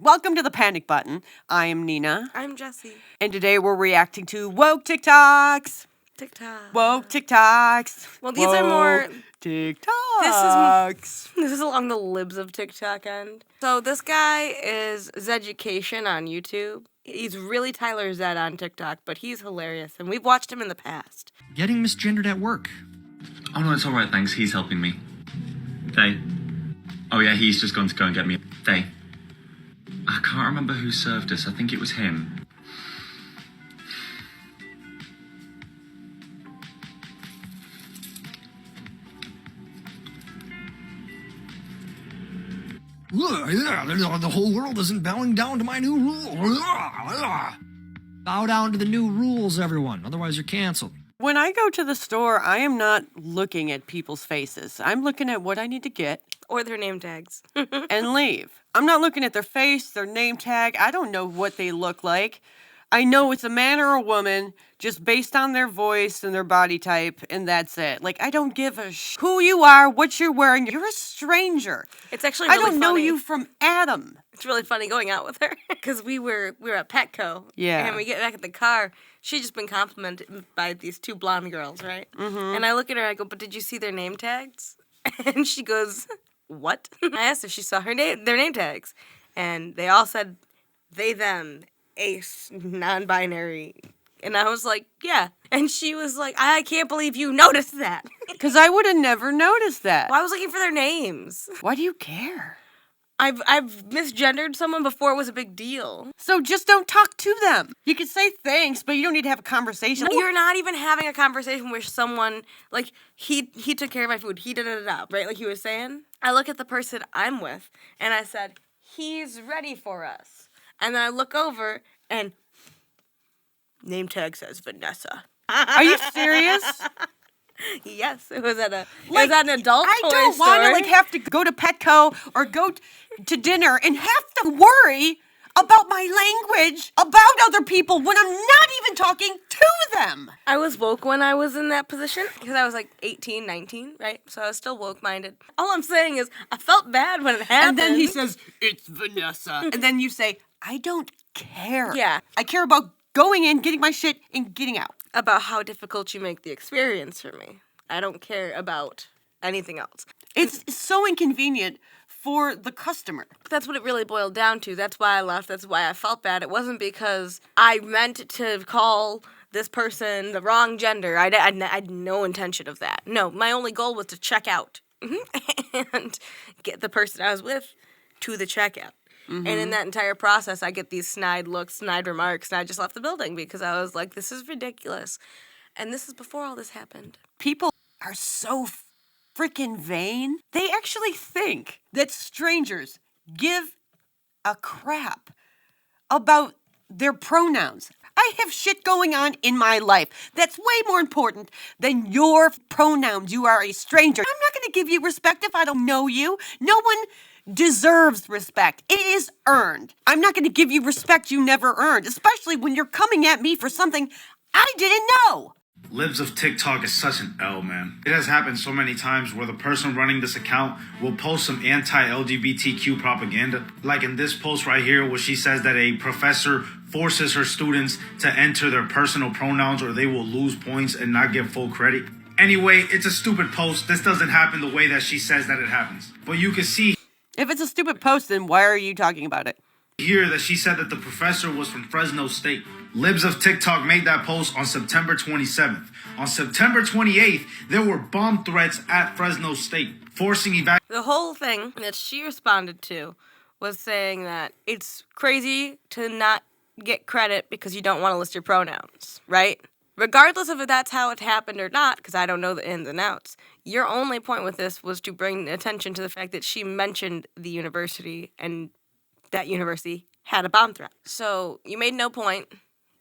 Welcome to the Panic Button. I am Nina. I'm Jessie. And today we're reacting to woke TikToks. Woke TikToks. Well, these are more TikToks. This is along the Libs of TikTok end. So this guy is Zeducation on YouTube. He's really Tyler Zed on TikTok, but he's hilarious, and we've watched him in the past. Getting misgendered at work. Oh no, it's alright, thanks. He's helping me. They. Oh yeah, he's just gone to go and get me. They. I can't remember who served us. I think it was him. The whole world isn't bowing down to my new rule. Bow down to the new rules, everyone. Otherwise, you're canceled. When I go to the store, I am not looking at people's faces. I'm looking at what I need to get. Or their name tags. And leave. I'm not looking at their face, their name tag. I don't know what they look like. I know it's a man or a woman just based on their voice and their body type, and that's it. Like, I don't give a who you are, what you're wearing. You're a stranger. It's actually really funny. I don't know funny. you from Adam. It's really funny going out with her because we were at Petco. Yeah. And we get back at the car. She'd just been complimented by these two blonde girls, right? Mm-hmm. And I look at her, I go, but did you see their name tags? And she goes, what? I asked if she saw their name tags. And they all said they, them, ace, non-binary. And I was like, yeah. And she was like, I can't believe you noticed that. Because I would have never noticed that. Well, I was looking for their names. Why do you care? I've misgendered someone before it was a big deal. So just don't talk to them. You can say thanks, but you don't need to have a conversation. No, you're not even having a conversation with someone, like, he took care of my food, he did it up, right? Like he was saying. I look at the person I'm with, and I said, he's ready for us. And then I look over, and name tag says Vanessa. Are you serious? Yes, it was at an adult toy store. I don't want to have to go to Petco or go to dinner and have to worry about my language, about other people when I'm not even talking to them. I was woke when I was in that position because I was like 18, 19, right? So I was still woke-minded. All I'm saying is I felt bad when it happened. And then he says, it's Vanessa. And then you say, I don't care. Yeah. I care about going in, getting my shit, and getting out. About how difficult you make the experience for me. I don't care about anything else. It's so inconvenient for the customer. That's what it really boiled down to. That's why I left. That's why I felt bad. It wasn't because I meant to call this person the wrong gender. I had no intention of that. No, my only goal was to check out and get the person I was with to the checkout. Mm-hmm. And in that entire process, I get these snide looks, snide remarks, and I just left the building because I was like, this is ridiculous. And this is before all this happened. People are so freaking vain. They actually think that strangers give a crap about their pronouns. I have shit going on in my life that's way more important than your pronouns. You are a stranger. I'm not going to give you respect if I don't know you. No one deserves respect. It is earned. I'm not going to give you respect you never earned, especially when you're coming at me for something I didn't know. Libs of TikTok is such an L, man. It has happened so many times where the person running this account will post some anti-LGBTQ propaganda. Like in this post right here where she says that a professor forces her students to enter their personal pronouns or they will lose points and not get full credit. Anyway, it's a stupid post. This doesn't happen the way that she says that it happens. But you can see if it's a stupid post, then why are you talking about it? Here that she said that the professor was from Fresno State. Libs of TikTok made that post on September 27th. On September 28th, there were bomb threats at Fresno State, forcing evacuation. The whole thing that she responded to was saying that it's crazy to not get credit because you don't want to list your pronouns, right? Regardless of if that's how it happened or not, because I don't know the ins and outs, your only point with this was to bring attention to the fact that she mentioned the university and that university had a bomb threat. So you made no point.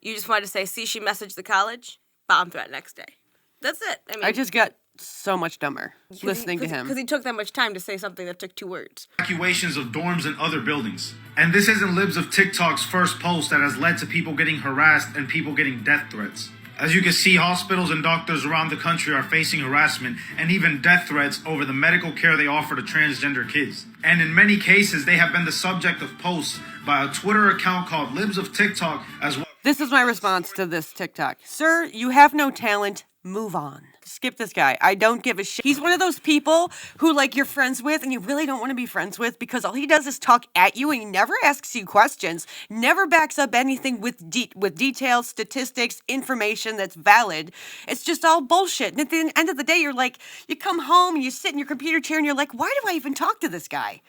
You just wanted to say, see, she messaged the college, bomb threat next day. That's it. I just got so much dumber listening to him. Because he took that much time to say something that took 2 words. Evacuations of dorms and other buildings. And this isn't Libs of TikTok's first post that has led to people getting harassed and people getting death threats. As you can see, hospitals and doctors around the country are facing harassment and even death threats over the medical care they offer to transgender kids. And in many cases, they have been the subject of posts by a Twitter account called Libs of TikTok as well. This is my response to this TikTok. Sir, you have no talent. Move on. Skip this guy. I don't give a shit. He's one of those people who, like, you're friends with and you really don't want to be friends with because all he does is talk at you and he never asks you questions, never backs up anything with details, statistics, information that's valid. It's just all bullshit. And at the end of the day, you're like, you come home and you sit in your computer chair and you're like, why do I even talk to this guy?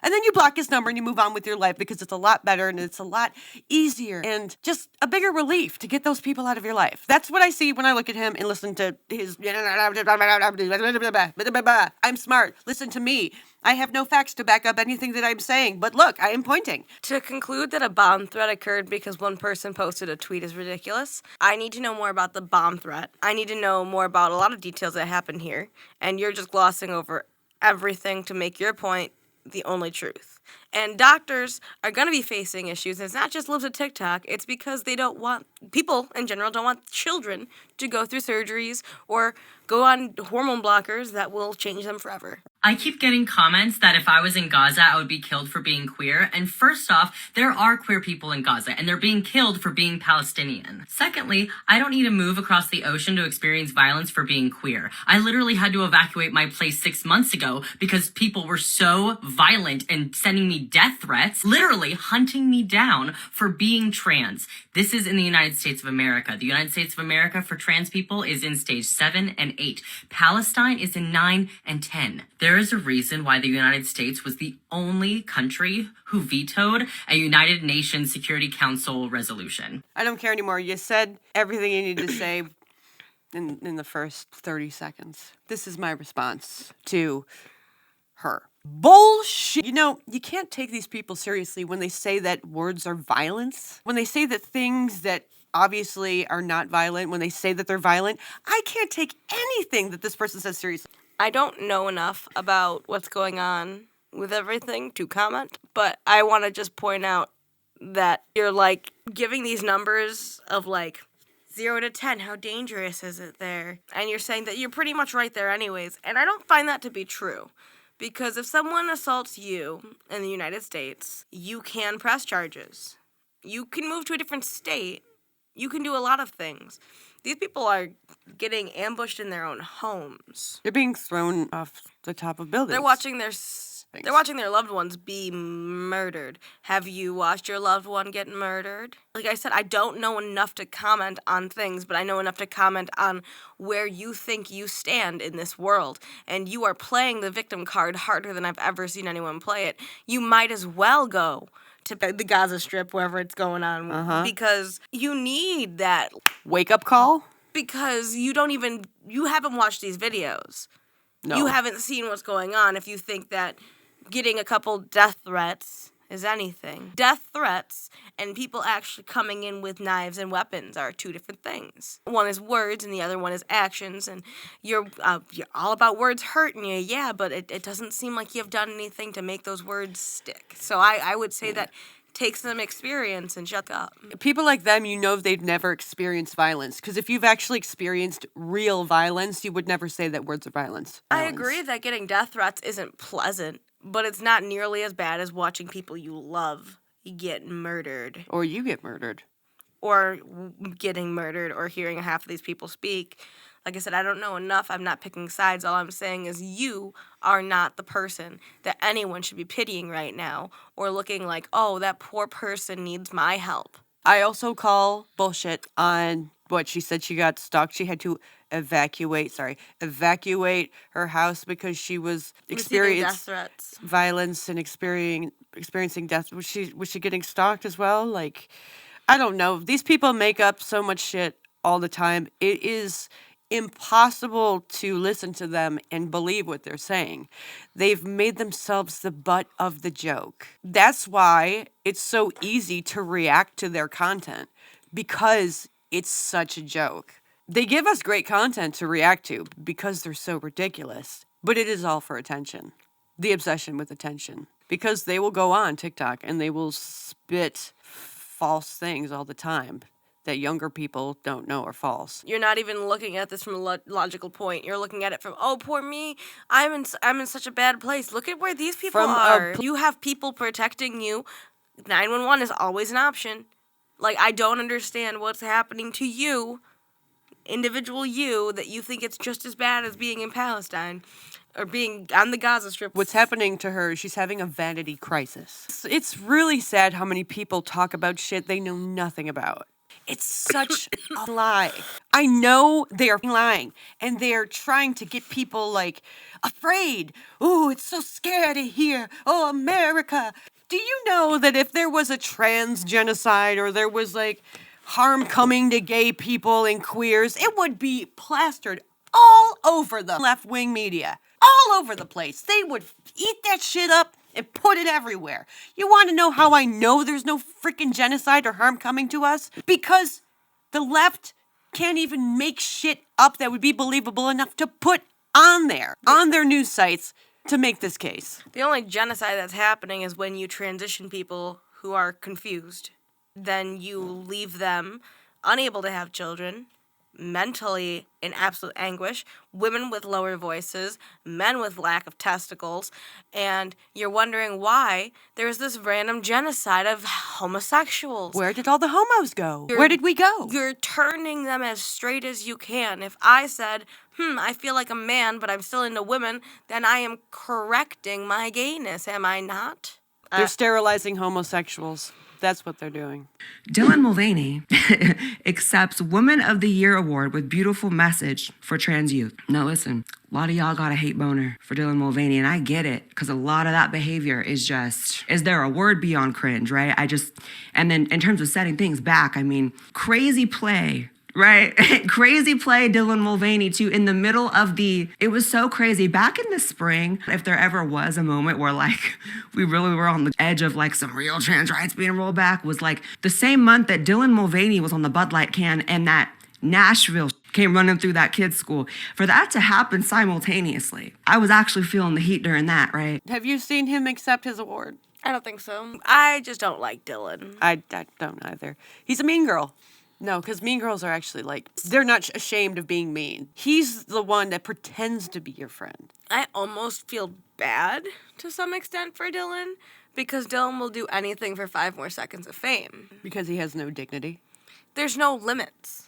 And then you block his number and you move on with your life because it's a lot better and it's a lot easier and just a bigger relief to get those people out of your life. That's what I see when I look at him and listen to his... I'm smart. Listen to me. I have no facts to back up anything that I'm saying, but look, I am pointing. To conclude that a bomb threat occurred because one person posted a tweet is ridiculous, I need to know more about the bomb threat. I need to know more about a lot of details that happened here, and you're just glossing over everything to make your point the only truth. And doctors are going to be facing issues. It's not just Libs of TikTok. It's because they don't want, people in general don't want children to go through surgeries or go on hormone blockers that will change them forever. I keep getting comments that if I was in Gaza, I would be killed for being queer. And first off, there are queer people in Gaza, and they're being killed for being Palestinian. Secondly, I don't need to move across the ocean to experience violence for being queer. I literally had to evacuate my place 6 months ago because people were so violent and sending me death threats, literally hunting me down for being trans. This is in the United States of America. The United States of America for trans people is in stage 7 and 8. Palestine is in 9 and 10. There is a reason why the United States was the only country who vetoed a United Nations Security Council resolution. I don't care anymore. You said everything you needed to say in the first 30 seconds. This is my response to her. Bullshit. You know, you can't take these people seriously when they say that words are violence. When they say that things that obviously are not violent, when they say that they're violent, I can't take anything that this person says seriously. I don't know enough about what's going on with everything to comment, but I want to just point out that you're like giving these numbers of like 0 to 10, how dangerous is it there? And you're saying that you're pretty much right there anyways, and I don't find that to be true. Because if someone assaults you in the United States, you can press charges. You can move to a different state. You can do a lot of things. These people are getting ambushed in their own homes. They're being thrown off the top of buildings. They're watching their loved ones be murdered. Have you watched your loved one get murdered? Like I said, I don't know enough to comment on things, but I know enough to comment on where you think you stand in this world. And you are playing the victim card harder than I've ever seen anyone play it. You might as well go to the Gaza Strip, wherever it's going on, because you need that wake-up call. Because you haven't watched these videos. No. You haven't seen what's going on if you think that getting a couple death threats is anything. Death threats and people actually coming in with knives and weapons are two different things. One is words and the other one is actions, and you're all about words hurting you, yeah, but it doesn't seem like you've done anything to make those words stick. So I would say that take some experience and shut up. People like them, you know they've never experienced violence. Because if you've actually experienced real violence, you would never say that words are violence. I agree that getting death threats isn't pleasant, but it's not nearly as bad as watching people you love get murdered. Or you get murdered. Or getting murdered or hearing half of these people speak. Like I said, I don't know enough. I'm not picking sides. All I'm saying is you are not the person that anyone should be pitying right now or looking like, oh, that poor person needs my help. I also call bullshit on what she said. She got stalked. She had to evacuate her house because she was experiencing death threats, violence, and experiencing death. Was she getting stalked as well? Like, I don't know. These people make up so much shit all the time. It is impossible to listen to them and believe what they're saying. They've made themselves the butt of the joke. That's why it's so easy to react to their content, because it's such a joke. They give us great content to react to because they're so ridiculous, but it is all for attention. The obsession with attention. Because they will go on TikTok and they will spit false things all the time. that younger people don't know are false. You're not even looking at this from a logical point. You're looking at it from, oh, poor me. I'm in such a bad place. Look at where these people are. You have people protecting you. 911 is always an option. Like, I don't understand what's happening to you, individual you, that you think it's just as bad as being in Palestine or being on the Gaza Strip. What's happening to her is she's having a vanity crisis. It's really sad how many people talk about shit they know nothing about. It's such a lie. I know they are lying, and they're trying to get people, like, afraid. Ooh, it's so scary here. Oh, America. Do you know that if there was a trans genocide or there was, like, harm coming to gay people and queers, it would be plastered all over the left-wing media. All over the place. They would eat that shit up and put it everywhere. You want to know how I know there's no freaking genocide or harm coming to us? Because the left can't even make shit up that would be believable enough to put on there, on their news sites, to make this case. The only genocide that's happening is when you transition people who are confused. Then you leave them unable to have children, mentally in absolute anguish, women with lower voices, men with lack of testicles, and you're wondering why there's this random genocide of homosexuals. Where did all the homos go? Where did we go? You're turning them as straight as you can. If I said, I feel like a man, but I'm still into women, then I am correcting my gayness, am I not? They're sterilizing homosexuals. That's what they're doing. Dylan Mulvaney accepts Woman of the Year award with beautiful message for trans youth. Now listen, a lot of y'all got a hate boner for Dylan Mulvaney, and I get it, because a lot of that behavior is there a word beyond cringe, right? And then in terms of setting things back, I mean, crazy play, right? Crazy play, Dylan Mulvaney, too, in the middle of it was so crazy. Back in the spring, if there ever was a moment where, like, we really were on the edge of, like, some real trans rights being rolled back, was, like, the same month that Dylan Mulvaney was on the Bud Light can and that Nashville came running through that kid's school. For that to happen simultaneously, I was actually feeling the heat during that, right? Have you seen him accept his award? I don't think so. I just don't like Dylan. I don't either. He's a mean girl. No, because mean girls are actually, like, they're not ashamed of being mean. He's the one that pretends to be your friend. I almost feel bad to some extent for Dylan, because Dylan will do anything for 5 more seconds of fame. Because he has no dignity. There's no limits.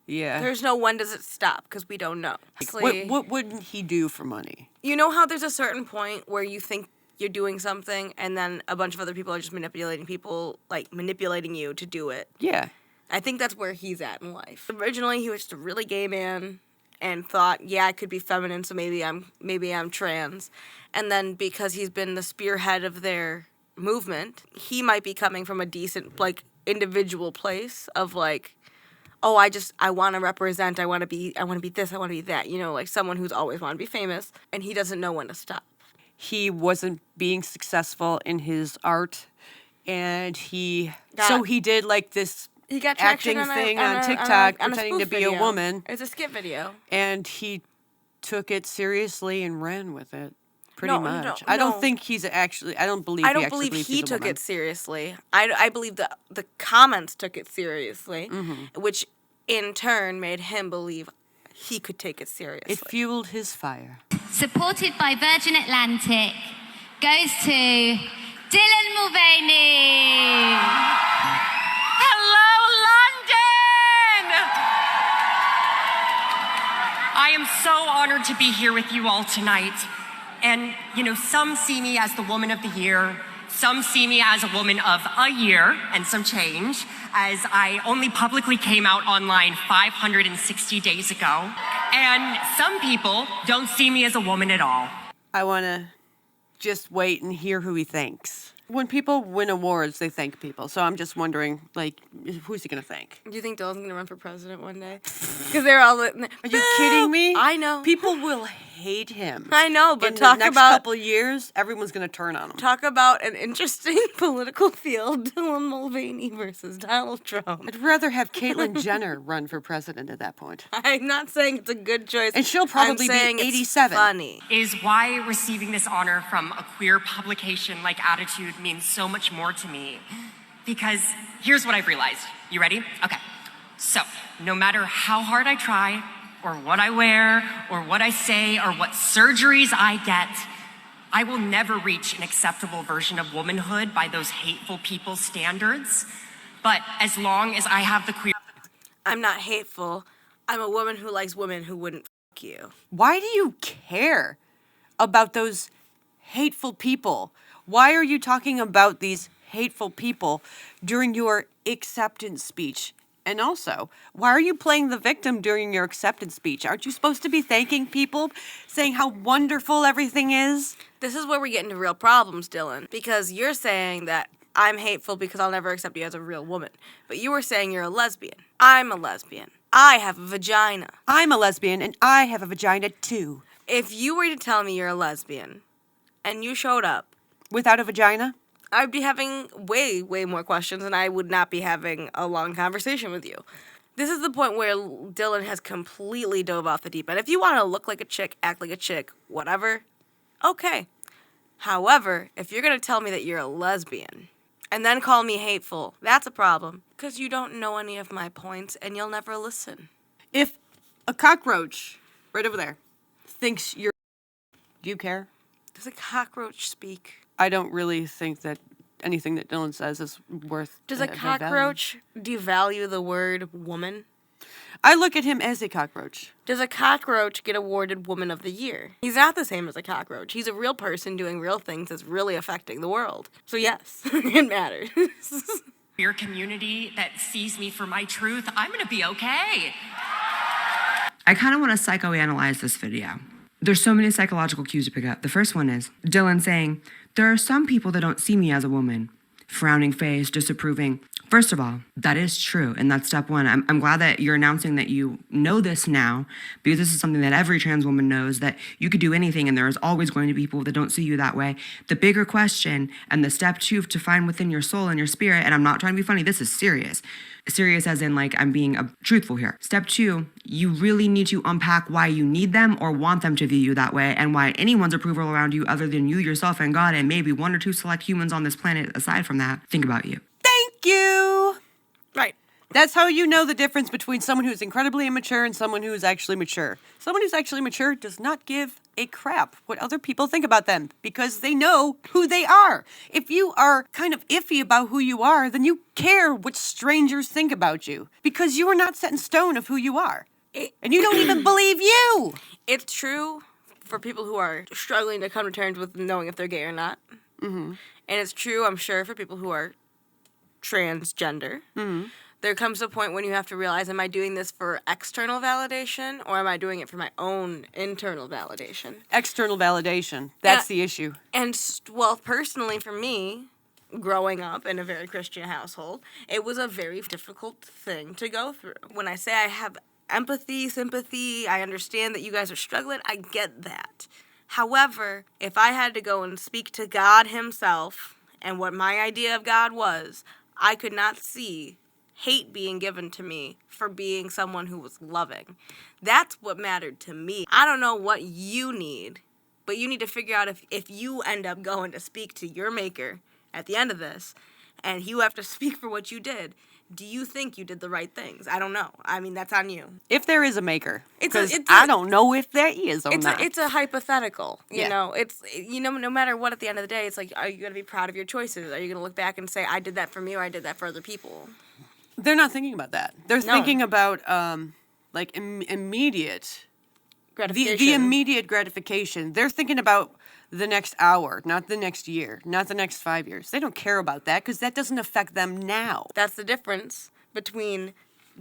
Yeah. There's no when does it stop, because we don't know. What wouldn't he do for money? You know how there's a certain point where you think you're doing something, and then a bunch of other people are just manipulating you to do it? Yeah. I think that's where he's at in life. Originally, he was just a really gay man and thought, yeah, I could be feminine, so maybe I'm trans. And then because he's been the spearhead of their movement, he might be coming from a decent, like, individual place of, like, oh, I want to represent, I want to be this, I want to be that, you know, like someone who's always wanted to be famous, and he doesn't know when to stop. He wasn't being successful in his art, and he did, like, this He got acting thing on TikTok, pretending to be a woman. It's a skit video. And he took it seriously and ran with it, pretty No, much. no, I don't no. think he's actually, I don't believe he took it seriously. I believe that the comments took it seriously, which in turn made him believe he could take it seriously. It fueled his fire. Supported by Virgin Atlantic, goes to Dylan Mulvaney. Hello, London! I am so honored to be here with you all tonight. And, you know, some see me as the woman of the year. Some see me as a woman of a year and some change, as I only publicly came out online 560 days ago. And some people don't see me as a woman at all. I want to just wait and hear who he thanks. When people win awards, they thank people. So I'm just wondering, like, who's he going to thank? Do you think Dylan's going to run for president one day? Because they're all... Are you kidding me? I know. People will hate him. I know, but in talk the next about... couple of years, everyone's going to turn on him. Talk about an interesting political field, Dylan Mulvaney versus Donald Trump. I'd rather have Caitlyn Jenner run for president at that point. I'm not saying it's a good choice. And she'll probably be 87. It's funny. Is why receiving this honor from a queer publication like Attitude means so much more to me because here's what I've realized. You ready? Okay. So, no matter how hard I try, or what I wear, or what I say, or what surgeries I get, I will never reach an acceptable version of womanhood by those hateful people's standards. But as long as I have the queer... I'm not hateful. I'm a woman who likes women who wouldn't fuck you. Why do you care about those hateful people? Why are you talking about these hateful people during your acceptance speech? And also, why are you playing the victim during your acceptance speech? Aren't you supposed to be thanking people, saying how wonderful everything is? This is where we get into real problems, Dylan, because you're saying that I'm hateful because I'll never accept you as a real woman. But you were saying you're a lesbian. I'm a lesbian. I have a vagina. I'm a lesbian, and I have a vagina, too. If you were to tell me you're a lesbian, and you showed up... Without a vagina? I'd be having way, way more questions, and I would not be having a long conversation with you. This is the point where Dylan has completely dove off the deep end. If you want to look like a chick, act like a chick, whatever, okay. However, if you're going to tell me that you're a lesbian and then call me hateful, that's a problem, because you don't know any of my points, and you'll never listen. If a cockroach, right over there, thinks you're... Do you care? Does a cockroach speak? I don't really think that anything that Dylan says is worth... Does a cockroach devalue the word woman? I look at him as a cockroach. Does a cockroach get awarded Woman of the Year? He's not the same as a cockroach. He's a real person doing real things that's really affecting the world. So yes, it matters. Your community that sees me for my truth, I'm gonna be okay. I kind of want to psychoanalyze this video. There's so many psychological cues to pick up. The first one is Dylan saying, there are some people that don't see me as a woman. Frowning face, disapproving. First of all, that is true, and that's step one. I'm glad that you're announcing that you know this now, because this is something that every trans woman knows, that you could do anything, and there is always going to be people that don't see you that way. The bigger question, and the step two to find within your soul and your spirit, and I'm not trying to be funny, this is serious. Serious as in, like, I'm being truthful here. Step two, you really need to unpack why you need them or want them to view you that way, and why anyone's approval around you other than you, yourself, and God, and maybe one or two select humans on this planet aside from that, think about you. Thank you! Right. That's how you know the difference between someone who's incredibly immature and someone who's actually mature. Someone who's actually mature does not give a crap what other people think about them, because they know who they are. If you are kind of iffy about who you are, then you care what strangers think about you, because you are not set in stone of who you are. And you don't even believe you! It's true for people who are struggling to come to terms with knowing if they're gay or not. Mm-hmm. And it's true, I'm sure, for people who are transgender. Mm-hmm. There comes a point when you have to realize, am I doing this for external validation, or am I doing it for my own internal validation? External validation. That's the issue. And, well, personally for me, growing up in a very Christian household, it was a very difficult thing to go through. When I say I have empathy, sympathy, I understand that you guys are struggling, I get that. However, if I had to go and speak to God himself and what my idea of God was, I could not see hate being given to me for being someone who was loving. That's what mattered to me. I don't know what you need, but you need to figure out if you end up going to speak to your maker at the end of this, and you have to speak for what you did. Do you think you did the right things? I don't know. I mean, that's on you. If there is a maker. Because I don't know if there is or not. It's a hypothetical. You know, it's, no matter what, at the end of the day, it's like, are you going to be proud of your choices? Are you going to look back and say, I did that for me, or I did that for other people? They're not thinking about that. They're thinking about, immediate gratification. The immediate gratification. They're thinking about the next hour, not the next year, not the next 5 years. They don't care about that because that doesn't affect them now. That's the difference between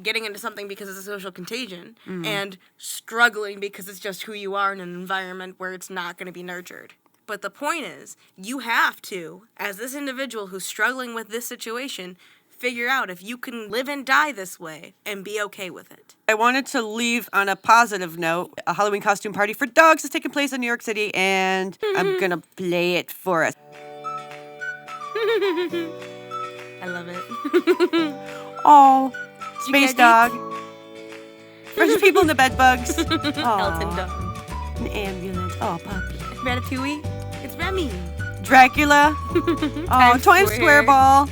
getting into something because it's a social contagion and struggling because it's just who you are in an environment where it's not going to be nurtured. But the point is, you have to, as this individual who's struggling with this situation, figure out if you can live and die this way and be okay with it. I wanted to leave on a positive note. A Halloween costume party for dogs is taking place in New York City, and I'm going to play it for us. I love it. Oh, space dog. There's people in the bed bugs. Elton John. An ambulance. Oh, puppy. Ratatouille. It's Remy. Dracula. Oh, Times Square ball.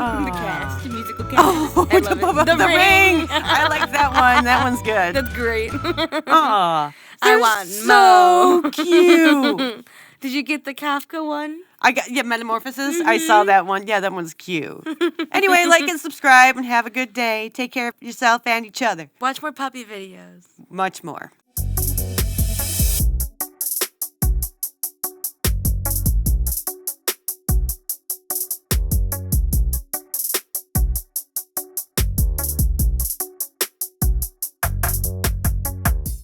The cast, the musical cast. Oh, I love it. the ring. I like that one. That one's good. That's great. Aw, I want so Mo. cute. Did you get the Kafka one? I got Metamorphosis. I saw that one. Yeah, that one's cute. Anyway, like and subscribe and have a good day. Take care of yourself and each other. Watch more puppy videos. Much more.